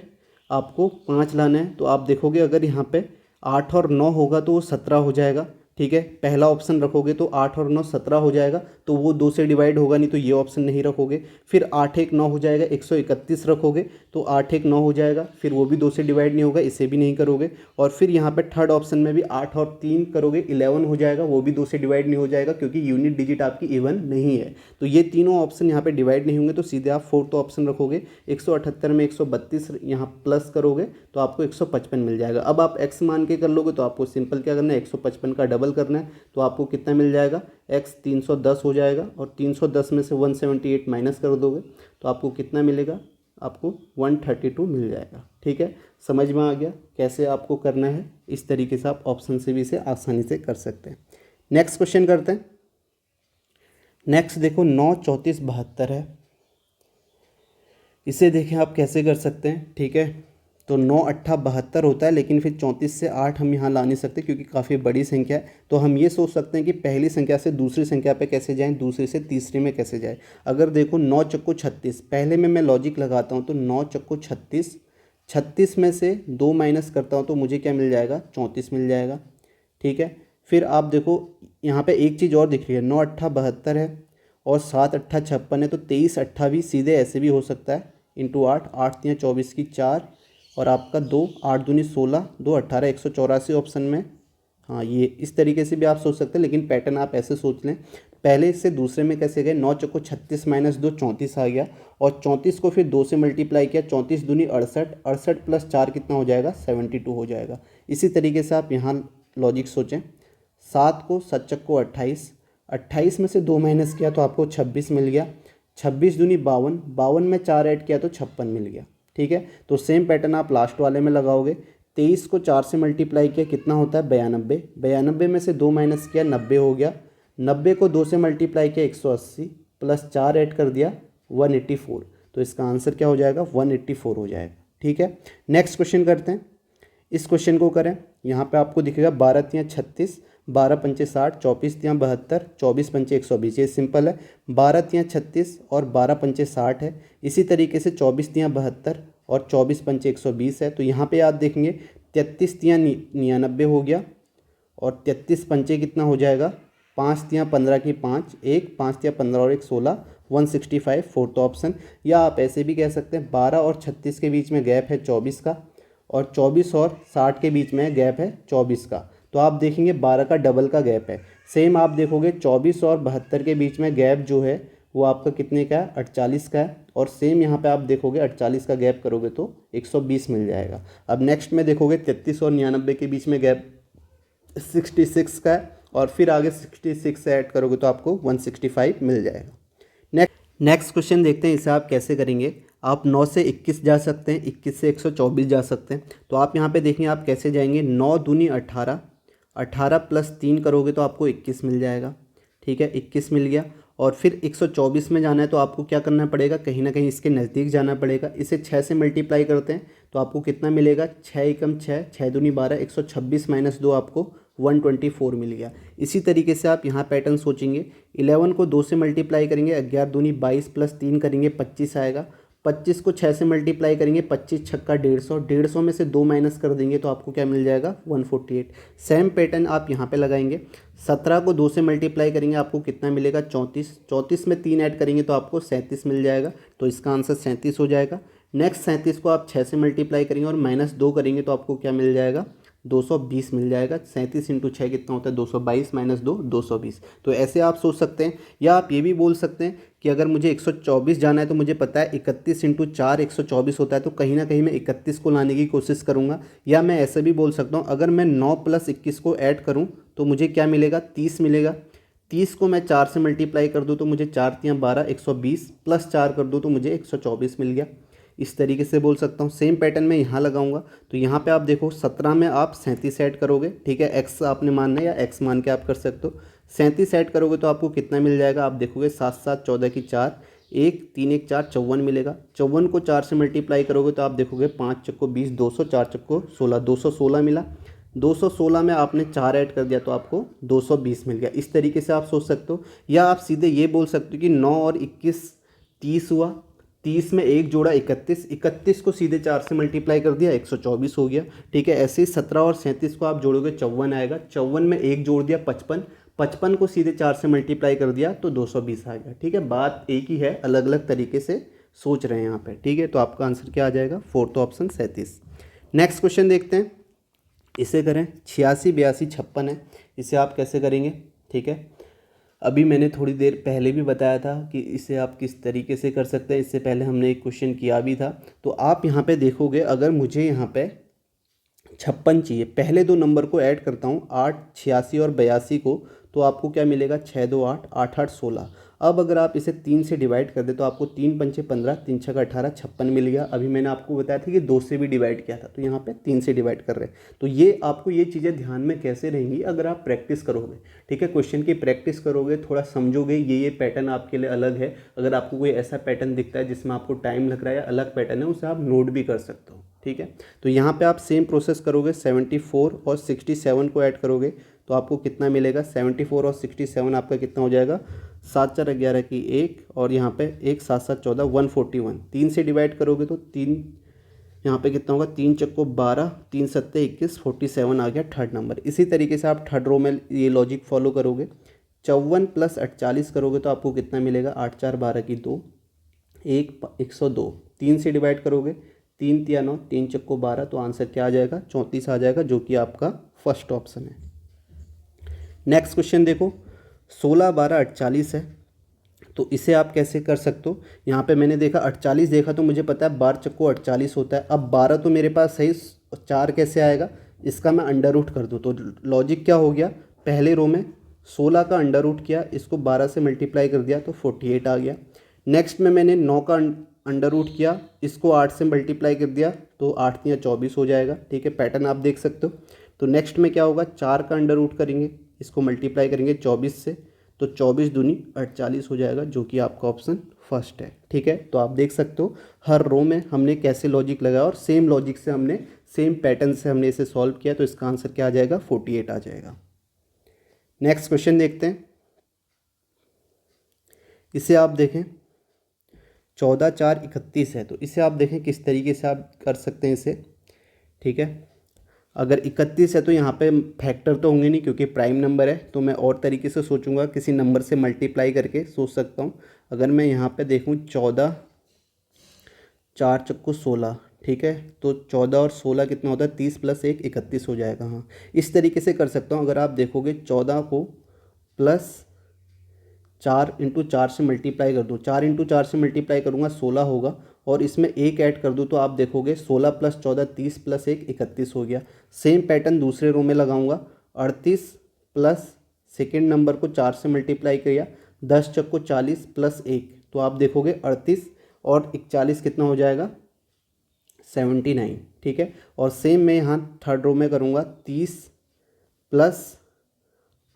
आपको 5 लाना है, तो आप देखोगे अगर यहाँ पे 8 और 9 होगा तो वो 17 हो जाएगा, ठीक है। पहला ऑप्शन रखोगे तो 8 और 9 17 हो जाएगा, तो वो 2 से डिवाइड होगा नहीं, तो ये ऑप्शन नहीं रखोगे। फिर 8 1 9 हो जाएगा, 131 रखोगे तो 8 1 9 हो जाएगा, फिर वो भी 2 से डिवाइड नहीं होगा, इसे भी नहीं करोगे। और फिर यहाँ पे थर्ड ऑप्शन में भी 8 और 3 करोगे, 11 हो जाएगा, वो भी 2 से डिवाइड नहीं हो जाएगा क्योंकि यूनिट डिजिट आपकी इवन नहीं है। तो ये तीनों ऑप्शन यहाँ पे डिवाइड नहीं होंगे, तो सीधे आप फोर्थ ऑप्शन रखोगे। 178 में 132 यहाँ प्लस करोगे तो आपको 155 मिल जाएगा। अब आप x मान के कर लोगे तो आपको सिंपल क्या करना है, 155 का डबल करना है, तो आपको कितना मिल जाएगा, x 310 हो जाएगा, और 310 में से 178 माइनस कर दोगे तो आपको कितना मिलेगा, आपको 132 मिल जाएगा, ठीक है। समझ में आ गया कैसे आपको करना है। इस तरीके से आप ऑप्शन से भी इसे आसानी से कर सकते हैं। नेक्स्ट क्वेश्चन करते हैं। नेक्स्ट देखो 9 34 72 है। इसे देखें आप कैसे कर सकते हैं, ठीक है। तो 9 8 72 होता है, लेकिन फिर 34 से 8 हम यहाँ ला नहीं सकते क्योंकि काफ़ी बड़ी संख्या है। तो हम ये सोच सकते हैं कि पहली संख्या से दूसरी संख्या पे कैसे जाएं, दूसरी से तीसरी में कैसे जाएं। अगर देखो 9 चक्को 36, पहले में मैं लॉजिक लगाता हूँ तो 9 चक्को 36, 36 में से 2 माइनस करता हूँ तो मुझे क्या मिल जाएगा, 34 मिल जाएगा। ठीक है, फिर आप देखो यहाँ पे एक चीज़ और दिख रही है, 9 8 72 है और 7 8 56 है, तो 23 8 भी सीधे ऐसे भी हो सकता है, इंटू 8, 8 3 24 की 4 और आपका 2, 8 दूनी 16, 2 18, 184 ऑप्शन में। हाँ, ये इस तरीके से भी आप सोच सकते हैं, लेकिन पैटर्न आप ऐसे सोच लें, पहले से दूसरे में कैसे गए, 9 चक्को 36 माइनस 2 34 आ गया और 34 को फिर 2 से मल्टीप्लाई किया, 34 दूनी 68, 68 प्लस 4 कितना हो जाएगा, 72 हो जाएगा। इसी तरीके से आप यहाँ लॉजिक सोचें, 7 को 7 चक्को 28, 28 में से 2 माइनस किया तो आपको 26 मिल गया, 26 दूनी 52, 52 में 4 ऐड किया तो 56 मिल गया। ठीक है, तो सेम पैटर्न आप लास्ट वाले में लगाओगे, 23 को 4 से मल्टीप्लाई किया कितना होता है, 92, 92 में से 2 माइनस किया 90 हो गया, 90 को 2 से मल्टीप्लाई किया 180 प्लस 4 ऐड कर दिया 184, तो इसका आंसर क्या हो जाएगा, 184 हो जाएगा। ठीक है, नेक्स्ट क्वेश्चन करते हैं। इस क्वेश्चन को करें, यहाँ पे आपको दिखेगा 12 तियाँ 36, 12 पंचे 60, 24 तियाँ 72, 24 पंचे 120, ये सिंपल है। 12 तियाँ 36 और 12 पंचे 60 है, इसी तरीके से 24 तियाँ 72 और 24 पंचे 120 है। तो यहाँ पे आप देखेंगे 33 तियाँ 99 हो गया और 33 पंचे कितना हो जाएगा, 5 तियाँ 15 की 5, 1 5 तियाँ 15 और 1 16, 165 फोर्थ ऑप्शन। या आप ऐसे भी कह सकते हैं 12 और 36 के बीच में गैप है 24 का और 24 और 60 के बीच में गैप है 24 का, तो आप देखेंगे 12 का डबल का गैप है। सेम आप देखोगे 24 और 72 के बीच में गैप जो है वो आपका कितने का है, 48 का है। और सेम यहाँ पे आप देखोगे 48 का गैप करोगे तो 120 मिल जाएगा। अब नेक्स्ट में देखोगे 33 और 99 के बीच में गैप 66 का है और फिर आगे 66 से ऐड करोगे तो आपको 165 मिल जाएगा। नेक्स्ट क्वेश्चन देखते हैं, इसे आप कैसे करेंगे। आप 9 से 21 जा सकते हैं, 21 से 124 जा सकते हैं। तो आप यहाँ पे देखेंगे आप कैसे जाएंगे, 9 दूनी 18, 18 प्लस 3 करोगे तो आपको 21 मिल जाएगा। ठीक है, 21 मिल गया और फिर 124 में जाना है तो आपको क्या करना पड़ेगा, कहीं ना कहीं इसके नज़दीक जाना पड़ेगा। इसे 6 से मल्टीप्लाई करते हैं तो आपको कितना मिलेगा, 6 एकम 6, 6 दूनी 12, 126 माइनस 2 आपको 124 मिल गया। इसी तरीके से आप यहाँ पैटर्न सोचेंगे, 11 को 2 से मल्टीप्लाई करेंगे, 11 दूनी 22 प्लस 3 करेंगे 25 आएगा, 25 को 6 से मल्टीप्लाई करेंगे, 25 छक्का 150, 150 में से 2 माइनस कर देंगे तो आपको क्या मिल जाएगा, 148। सेम पैटर्न आप यहाँ पे लगाएंगे, 17 को 2 से मल्टीप्लाई करेंगे आपको कितना मिलेगा, 34, 34 में 3 ऐड करेंगे तो आपको 37 मिल जाएगा, तो इसका आंसर 37 हो जाएगा। नेक्स्ट 37 को आप 6 से मल्टीप्लाई करेंगे और -2 करेंगे तो आपको क्या मिल जाएगा, 220 मिल जाएगा। 37 इंटू 6 कितना होता है, 222 माइनस 2 220। तो ऐसे आप सोच सकते हैं, या आप ये भी बोल सकते हैं कि अगर मुझे 124 जाना है तो मुझे पता है 31 इंटू 4 124 होता है, तो कहीं ना कहीं मैं 31 को लाने की कोशिश करूँगा। या मैं ऐसे भी बोल सकता हूँ, अगर मैं 9 प्लस 21 को ऐड करूँ तो मुझे क्या मिलेगा, 30 मिलेगा। 30 को मैं 4 से मल्टीप्लाई कर दूँ तो मुझे 4 तियाँ 12, 120 प्लस 4 कर दूँ तो मुझे 124 मिल गया। इस तरीके से बोल सकता हूँ। सेम पैटर्न में यहाँ लगाऊंगा तो यहाँ पे आप देखो 17 में आप 37 ऐड करोगे, ठीक है, एक्स आपने मानना है या एक्स मान के आप कर सकते हो। 37 ऐड करोगे तो आपको कितना मिल जाएगा, आप देखोगे 7 7 14 की 4, 1 3 1 4 54 मिलेगा। 54 को 4 से मल्टीप्लाई करोगे तो आप देखोगे 5 चक्को 20, 200, 4 चक्को 16, 216 मिला। 216 में आपने 4 ऐड कर दिया तो आपको 220 मिल गया। इस तरीके से आप सोच सकते हो। या आप सीधे ये बोल सकते हो कि 9 और 21 30 हुआ, 30 में 1 जोड़ा 31, 31 को सीधे 4 से मल्टीप्लाई कर दिया 124 हो गया। ठीक है, ऐसे ही 17 और 37 को आप जोड़ोगे 54 आएगा। 54 में 1 जोड़ दिया 55, 55 को सीधे 4 से मल्टीप्लाई कर दिया तो 220 आ गया। ठीक है, बात एक ही है, अलग अलग तरीके से सोच रहे हैं यहाँ पे। ठीक है, तो आपका आंसर क्या आ जाएगा, फोर्थ ऑप्शन 37। नेक्स्ट क्वेश्चन देखते हैं, इसे करें। 86 82 56 है, इसे आप कैसे करेंगे। ठीक है, अभी मैंने थोड़ी देर पहले भी बताया था कि इसे आप किस तरीके से कर सकते हैं। इससे पहले हमने एक क्वेश्चन किया भी था। तो आप यहाँ पे देखोगे, अगर मुझे यहाँ पे 56 चाहिए, पहले दो नंबर को ऐड करता हूँ 8 86 और 82 को, तो आपको क्या मिलेगा, 6 2 8 8 8 16। अब अगर आप इसे 3 से डिवाइड कर दे तो आपको 3 पंचे 15, 3 छक्का 18, 56 मिल गया। अभी मैंने आपको बताया था कि 2 से भी डिवाइड किया था, तो यहाँ पे 3 से डिवाइड कर रहे हैं। तो ये आपको ये चीज़ें ध्यान में कैसे रहेंगी, अगर आप प्रैक्टिस करोगे। ठीक है, क्वेश्चन की प्रैक्टिस करोगे, थोड़ा समझोगे, ये पैटर्न आपके लिए अलग है। अगर आपको कोई ऐसा पैटर्न दिखता है जिसमें आपको टाइम लग रहा है या अलग पैटर्न है, उसे आप नोट भी कर सकते हो। ठीक है। तो यहाँ पे आप सेम प्रोसेस करोगे, 74 और 67 को ऐड करोगे तो आपको कितना मिलेगा, 74 और 67 आपका कितना हो जाएगा, 7 4 11 की 1 और यहाँ पे 1 7 7 14 141, 3 से डिवाइड करोगे तो 3 यहाँ पे कितना होगा, 3 चक्को 12, 3 सत्ते 21, 47 आ गया थर्ड नंबर। इसी तरीके से आप थर्ड रो में ये लॉजिक फॉलो करोगे, 54 + 48 करोगे तो आपको कितना मिलेगा, 8 4 12 की 2, 102, 3 से डिवाइड करोगे, 3 3 9, 3 चक्को 12, तो आंसर क्या आ जाएगा, 34 आ जाएगा, जो कि आपका फर्स्ट ऑप्शन है। नेक्स्ट क्वेश्चन देखो, 16 12 48 है, तो इसे आप कैसे कर सकते हो। यहाँ पे मैंने देखा 48 देखा तो मुझे पता है 12 चक्को 48 होता है। अब 12 तो मेरे पास सही, 4 कैसे आएगा, इसका मैं अंडर रूट कर दूँ तो लॉजिक क्या हो गया, पहले रो में 16 का अंडर रूट किया, इसको 12 से मल्टीप्लाई कर दिया तो 48 आ गया। नेक्स्ट में मैंने 9 का अंडर रूट किया, इसको 8 से मल्टीप्लाई कर दिया तो 8 × 24 हो जाएगा। ठीक है, पैटर्न आप देख सकते हो। तो नेक्स्ट में क्या होगा, 4 का अंडर रूट करेंगे, इसको मल्टीप्लाई करेंगे 24 से, तो 24 दूनी 48 हो जाएगा, जो कि आपका ऑप्शन फर्स्ट है। ठीक है, तो आप देख सकते हो हर रो में हमने कैसे लॉजिक लगाया और सेम लॉजिक से हमने, सेम पैटर्न से हमने इसे सॉल्व किया, तो इसका आंसर क्या आ जाएगा, 48 आ जाएगा। नेक्स्ट क्वेश्चन देखते हैं, इसे आप देखें 14 4 31 है, तो इसे आप देखें किस तरीके से आप कर सकते हैं इसे। ठीक है, अगर 31 है तो यहाँ पे फैक्टर तो होंगे नहीं क्योंकि प्राइम नंबर है, तो मैं और तरीके से सोचूंगा, किसी नंबर से मल्टीप्लाई करके सोच सकता हूँ। अगर मैं यहाँ पे देखूँ 14 4 चक्को 16, ठीक है, तो 14 और 16 कितना होता है, 30 + 1 31 हो जाएगा। हाँ, इस तरीके से कर सकता हूँ। अगर आप देखोगे 14 को प्लस 4 × 4 से मल्टीप्लाई कर दूँ, 4 × 4 से मल्टीप्लाई करूँगा 16 होगा, और इसमें 1 ऐड कर दूँ तो आप देखोगे 16 + 14 30 + 1 31 हो गया। सेम पैटर्न दूसरे रो में लगाऊंगा, 38 प्लस सेकेंड नंबर को 4 से मल्टीप्लाई किया, 10 चक्को 40 + 1, तो आप देखोगे 38 और 41 कितना हो जाएगा, 79। ठीक है, और सेम मैं यहाँ थर्ड रो में करूँगा, 30 +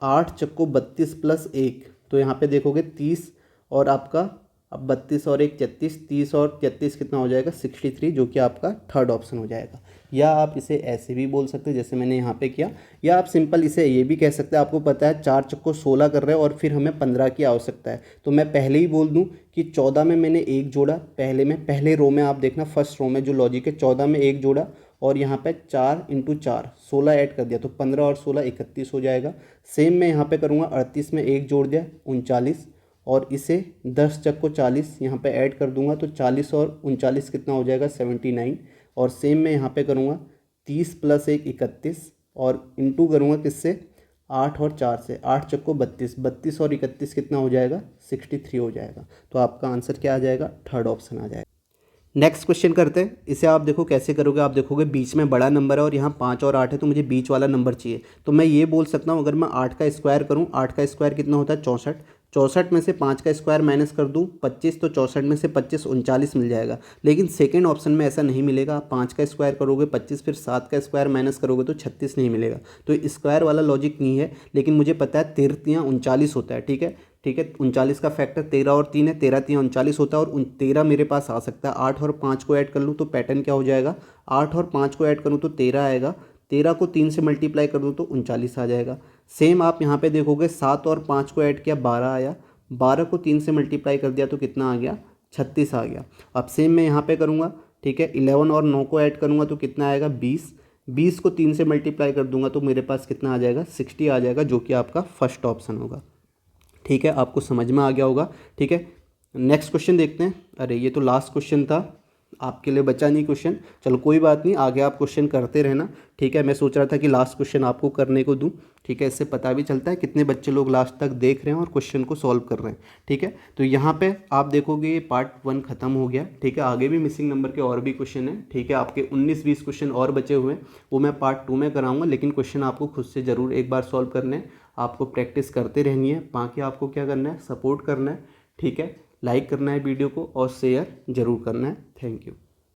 8 चक्को 32 + 1, तो यहाँ पे देखोगे 30 और आपका, अब 32 और 1 33, 30 और 33 कितना हो जाएगा, 63, जो कि आपका थर्ड ऑप्शन हो जाएगा। या आप इसे ऐसे भी बोल सकते हैं जैसे मैंने यहाँ पे किया, या आप सिंपल इसे ये भी कह सकते हैं, आपको पता है 4 चक्को 16 कर रहे हैं और फिर हमें 15 की आवश्यकता है, तो मैं पहले ही बोल दूँ कि 14 में मैंने 1 जोड़ा, पहले रो में आप देखना, फर्स्ट रो में जो लॉजिक है, 14 में 1 जोड़ा और यहाँ पे 4 × 4 16 ऐड कर दिया, तो 15 और 16 31 हो जाएगा। सेम मैं यहाँ पे करूँगा, 38 में 1 जोड़ दिया 39, और इसे 10 चक्को 40 यहाँ पे ऐड कर दूंगा, तो 40 और 39 कितना हो जाएगा, 79। और सेम मैं यहाँ पे करूँगा 30 + 1 31, और इंटू करूँगा किससे, 8 और 4 से, 8 चक्को 32, 32 और 31 कितना हो जाएगा, 63 हो जाएगा। तो आपका आंसर क्या आ जाएगा, थर्ड ऑप्शन आ जाएगा। नेक्स्ट क्वेश्चन करते हैं, इसे आप देखो कैसे करोगे। आप देखोगे बीच में बड़ा नंबर है और यहाँ 5 और 8 है, तो मुझे बीच वाला नंबर चाहिए। तो मैं ये बोल सकता हूँ, अगर मैं 8 का स्क्वायर करूँ, 8 का स्क्वायर कितना होता है, 64, 64 में से 5 का स्क्वायर माइनस कर दूँ 25, तो 64 में से 25 39 मिल जाएगा। लेकिन सेकंड ऑप्शन में ऐसा नहीं मिलेगा, आप 5 का स्क्वायर करोगे 25, फिर 7 का स्क्वायर माइनस करोगे तो 36 नहीं मिलेगा। तो स्क्वायर वाला लॉजिक नहीं है, लेकिन मुझे पता है 13 39 होता है। ठीक है, 39 का फैक्टर 13 और 3 है, 13 3 39 होता है, और 13 मेरे पास आ सकता है। 8 और 5 को ऐड कर लूँ तो पैटर्न क्या हो जाएगा, 8 और 5 को ऐड करूँ तो 13 आएगा, 13 को 3 से मल्टीप्लाई कर दूँ तो 39 आ जाएगा। सेम आप यहाँ पे देखोगे 7 और 5 को ऐड किया 12 आया, 12 को 3 से मल्टीप्लाई कर दिया तो कितना आ गया, 36 आ गया। अब सेम मैं यहाँ पे करूँगा, ठीक है, 11 और 9 को ऐड करूँगा तो कितना आएगा, 20, 20 को 3 से मल्टीप्लाई कर दूंगा तो मेरे पास कितना आ जाएगा, 60 आ जाएगा, जो कि आपका फर्स्ट ऑप्शन होगा। ठीक है, आपको समझ में आ गया होगा। ठीक है, नेक्स्ट क्वेश्चन देखते हैं। अरे ये तो लास्ट क्वेश्चन था, आपके लिए बचा नहीं क्वेश्चन, चलो कोई बात नहीं, आगे आप क्वेश्चन करते रहना। ठीक है, मैं सोच रहा था कि लास्ट क्वेश्चन आपको करने को दूं। ठीक है, इससे पता भी चलता है कितने बच्चे लोग लास्ट तक देख रहे हैं और क्वेश्चन को सॉल्व कर रहे हैं। ठीक है, तो यहाँ पे आप देखोगे ये पार्ट 1 खत्म हो गया। ठीक है, आगे भी मिसिंग नंबर के और भी क्वेश्चन हैं। ठीक है, आपके 19-20 क्वेश्चन और बचे हुए हैं, वो मैं पार्ट 2 में कराऊंगा, लेकिन क्वेश्चन आपको खुद से ज़रूर एक बार सॉल्व करने हैं, आपको प्रैक्टिस करते रहनी है। बाकी आपको क्या करना है, सपोर्ट करना है। ठीक है, लाइक करना है वीडियो को और शेयर ज़रूर करना है। Thank you.